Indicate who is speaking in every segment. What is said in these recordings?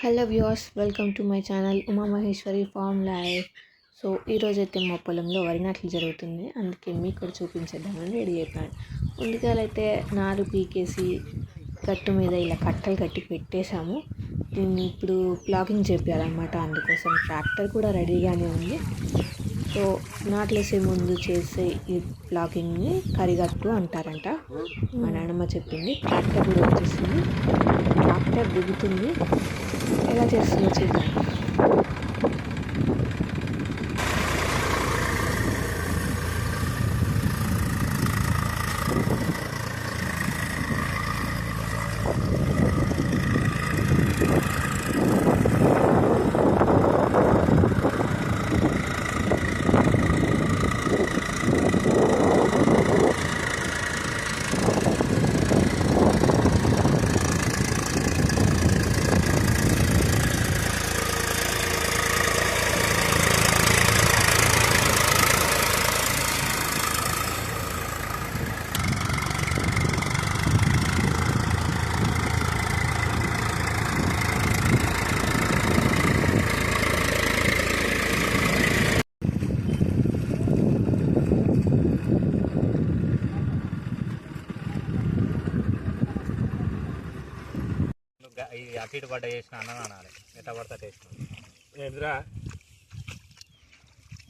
Speaker 1: Hello viewers, welcome to my channel Uma Maheshwari farm life. So ఈరోజైతే మా పొలంలో వరి నాట్లు జరుగుతుంది, అందుకే మీకు కూడా చూపించేద్దామని రెడీ అయిపోయాను. ముందుగాలైతే నారు పీకేసి గట్టు మీద ఇలా కట్టలు కట్టి పెట్టేశాము. దీన్ని ఇప్పుడు ప్లాగింగ్ చేపించాలన్నమాట. అందుకోసం ట్రాక్టర్ కూడా రెడీగానే ఉంది. సో నాట్లేసే ముందు చేసే ఈ ప్లాగింగ్ని కరిగట్టు అంటారంట. మా నాన్నమ్మ చెప్పింది. ట్రాక్టర్ కూడా వచ్చేసింది, ట్రాక్టర్ దిగుతుంది. ఎలా చేస్తుందో చూద్దాం.
Speaker 2: అటు ఇటు పడ్డ చేసిన అన్నం అనాలి. ఎట్లా పడతా టేస్ట్ ఎదురా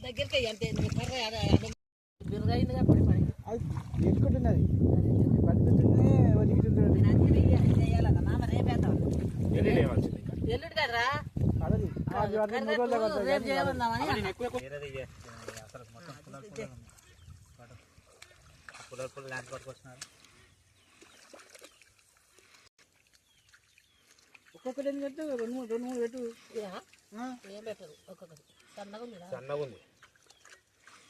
Speaker 3: దగ్గరికి అంటే
Speaker 4: తీసుకుంటున్నది
Speaker 3: ఎల్లుడు కదరా
Speaker 2: అసలు మొత్తం పుల్లలు ల్యాండ్ పట్టుకొచ్చినారు.
Speaker 4: ఒక్కొక్కటి ఏం చెప్తే రెండు మూడు పెట్టు.
Speaker 3: ఏం పెట్టరు, ఒక్కొక్కటి సన్నగా ఉంది.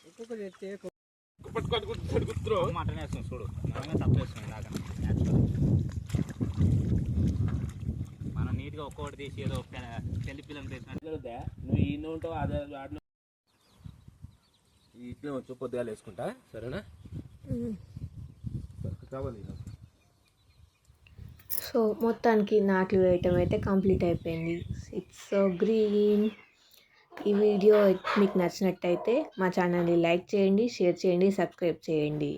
Speaker 4: ఒక్కొక్కటి చెప్తే
Speaker 2: మటన్ వేస్తుంది చూడు, మనమే తప్పు వేస్తుంది. ఇలాగా మనం నీట్గా ఒక్కొక్కటి తీసి ఏదో పెళ్లి పిల్లలు తీసినట్టు
Speaker 5: నువ్వు ఈయన ఉంటావు. అదే వాటిలో ఇట్లే వచ్చు, పొద్దుగాలు వేసుకుంటా. సరేనా? కావాలి.
Speaker 1: సో మొత్తానికి నాట్లు వేయటం అయితే కంప్లీట్ అయిపోయింది. It's so green. ఈ వీడియో మీకు నచ్చినట్టయితే మా ఛానల్ని లైక్ చేయండి, షేర్ చేయండి, సబ్స్క్రైబ్ చేయండి.